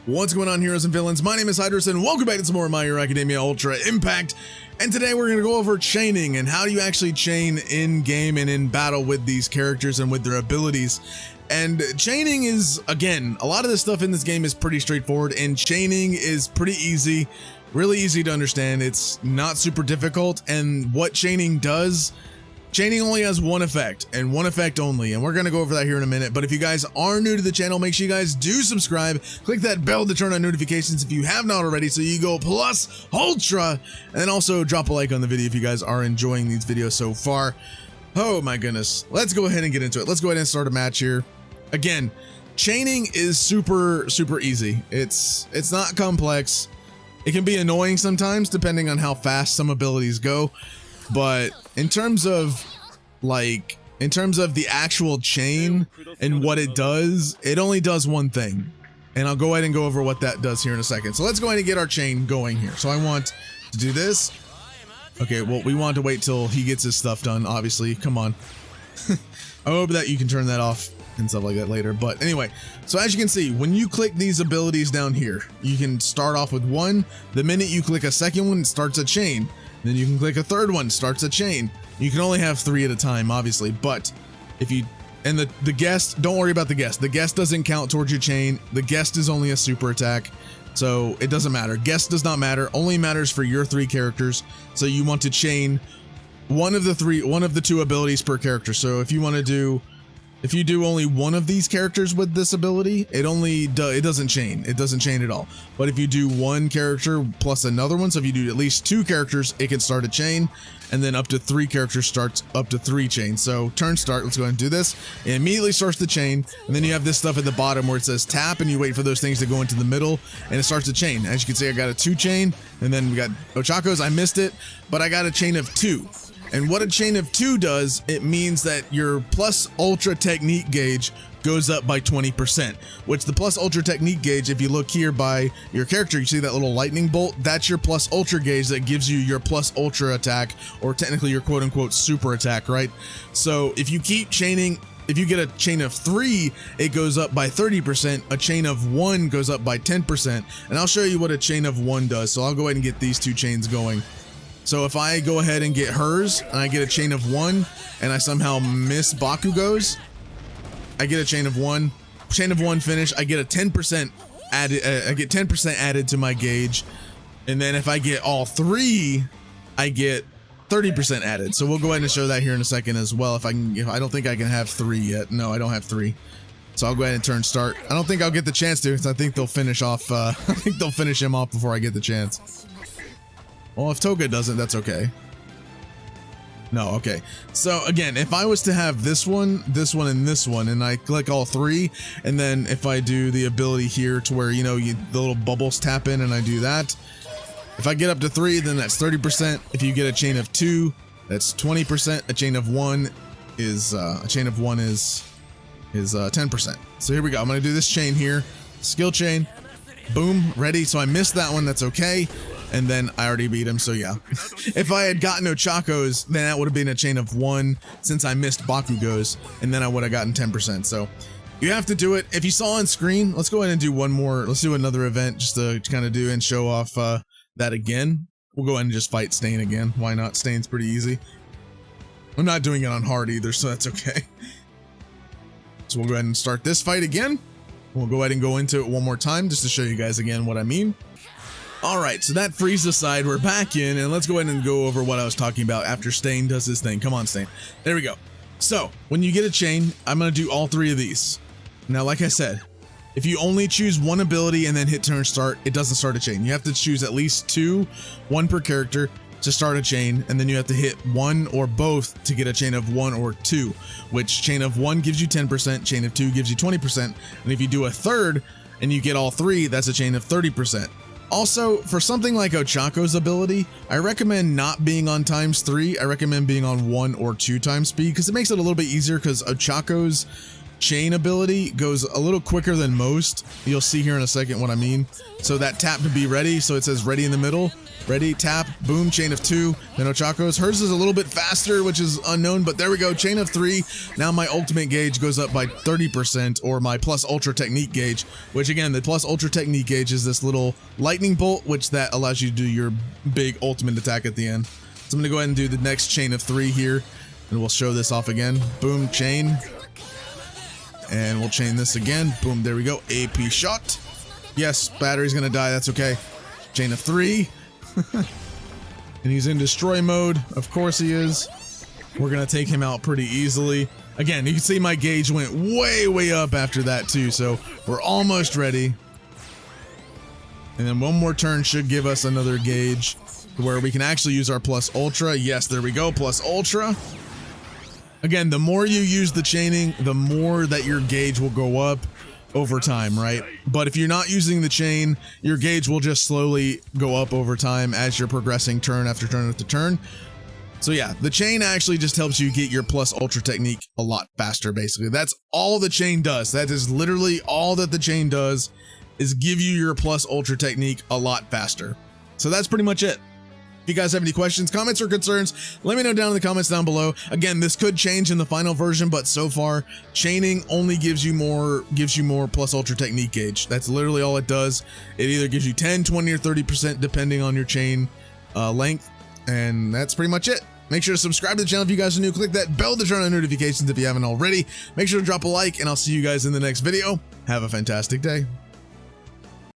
What's going on, heroes and villains? My name is Hydros and welcome back to some more of My Hero Academia Ultra Impact. And today we're going to go over chaining and how do you actually chain in game and in battle with these characters and with their abilities. And chaining is, again, a lot of this stuff in this game is pretty straightforward, and chaining is pretty easy, really easy to understand. It's not super difficult, and what chaining does, chaining only has one effect and one effect only, and we're going to go over that here in a minute. But if you guys are new to the channel, make sure you guys do subscribe, click that bell to turn on notifications if you have not already, so you go plus ultra, and then also drop a like on the video if you guys are enjoying these videos so far. Oh my goodness, let's go ahead and get into it. Let's go ahead and start a match here. Again, chaining is super easy. It's not complex. It can be annoying sometimes depending on how fast some abilities go. But in terms of the actual chain and what it does, it only does one thing. And I'll go ahead and go over what that does here in a second. So let's go ahead and get our chain going here. So I want to do this. Okay, well, we want to wait till he gets his stuff done, obviously. Come on. I hope that you can turn that off and stuff like that later. But anyway, so as you can see, when you click these abilities down here, you can start off with one. The minute you click a second one, it starts a chain. Then you can click a third one, starts a chain. You can only have 3 at a time, obviously, but if you, and the guest, don't worry about the guest. The guest doesn't count towards your chain. The guest is only a super attack, so it doesn't matter. Guest does not matter, only matters for your 3 characters. So you want to chain one of the 2 abilities per character. So if you want to do, if you do only one of these characters with this ability, it doesn't chain. It doesn't chain at all. But if you do one character plus another one, so if you do at least 2 characters, it can start a chain, and then up to 3 characters starts up to 3 chains. So turn start, let's go ahead and do this. It immediately starts the chain, and then you have this stuff at the bottom where it says tap, and you wait for those things to go into the middle, and it starts a chain. As you can see, I got a 2 chain, and then we got Ochakos. I missed it, but I got a chain of 2. And what a chain of 2 does, it means that your plus ultra technique gauge goes up by 20%, which the plus ultra technique gauge, if you look here by your character, you see that little lightning bolt, that's your plus ultra gauge that gives you your plus ultra attack, or technically your quote unquote super attack, right? So if you keep chaining, if you get a chain of 3, it goes up by 30%, a chain of 1 goes up by 10%, and I'll show you what a chain of 1 does. So I'll go ahead and get these 2 chains going. So if I go ahead and get hers, and I get a chain of 1, and I somehow miss Bakugo's, I get a chain of 1 finish, I get a 10% added, I get 10% added to my gauge, and then if I get all 3, I get 30% added. So we'll go ahead and show that here in a second as well. If I can, I don't think I can have 3 yet. No, I don't have 3. So I'll go ahead and turn start. I don't think I'll get the chance to, because I think they'll finish off, I think they'll finish him off before I get the chance. Well, if Toga doesn't, that's okay. No, okay. So again, if I was to have this one, and this one, and I click all 3, and then if I do the ability here to where, you know, the little bubbles tap in and I do that, if I get up to 3, then that's 30%. If you get a chain of 2, that's 20%. A chain of 1 is, is 10%. So here we go. I'm going to do this chain here. Skill chain. Boom. Ready. So I missed that one. That's okay. And then I already beat him, so yeah. If I had gotten Ochakos, then that would have been a chain of 1 since I missed Bakugo's, and then I would have gotten 10%. So you have to do it. If you saw on screen, let's go ahead and do one more. Let's do another event just to kind of do and show off that again. We'll go ahead and just fight Stain again. Why not? Stain's pretty easy. I'm not doing it on hard either, so that's okay. So we'll go ahead and start this fight again. We'll go ahead and go into it one more time just to show you guys again what I mean. Alright, so that freeze aside, we're back in, and let's go ahead and go over what I was talking about after Stain does his thing. Come on, Stain. There we go. So, when you get a chain, I'm going to do all 3 of these. Now, like I said, if you only choose one ability and then hit turn start, it doesn't start a chain. You have to choose at least 2, 1 per character, to start a chain, and then you have to hit 1 or both to get a chain of 1 or 2, which chain of 1 gives you 10%, chain of 2 gives you 20%, and if you do a third and you get all 3, that's a chain of 30%. Also, for something like Ochako's ability, I recommend not being on ×3. I recommend being on 1 or 2 times speed, because it makes it a little bit easier, because Ochako's chain ability goes a little quicker than most. You'll see here in a second what I mean. So that tap to be ready, so it says ready in the middle. Ready, tap, boom, chain of 2, then Ochako's. Hers is a little bit faster, which is unknown, but there we go, chain of 3. Now my ultimate gauge goes up by 30%, or my plus ultra technique gauge, which again, the plus ultra technique gauge is this little lightning bolt, which that allows you to do your big ultimate attack at the end. So I'm gonna go ahead and do the next chain of 3 here, and we'll show this off again. Boom, chain. And we'll chain this again. Boom, there we go, AP shot. Yes, battery's gonna die, that's okay. Chain of 3. And he's in destroy mode. Of course he is. We're gonna take him out pretty easily. Again, you can see my gauge went way up after that too, so we're almost ready. And then one more turn should give us another gauge where we can actually use our plus ultra. Yes, there we go, plus ultra. Again, the more you use the chaining, the more that your gauge will go up over time, right? But if you're not using the chain, your gauge will just slowly go up over time as you're progressing turn after turn after turn. So yeah, the chain actually just helps you get your plus ultra technique a lot faster, basically. That's all the chain does. That is literally all that the chain does, is give you your plus ultra technique a lot faster. So that's pretty much it. If you guys have any questions, comments, or concerns, let me know down in the comments down below. Again, this could change in the final version, but so far, chaining only gives you more plus ultra technique gauge. That's literally all it does. It either gives you 10, 20, or 30% depending on your chain length, and that's pretty much it. Make sure to subscribe to the channel if you guys are new. Click that bell to turn on notifications if you haven't already. Make sure to drop a like, and I'll see you guys in the next video. Have a fantastic day.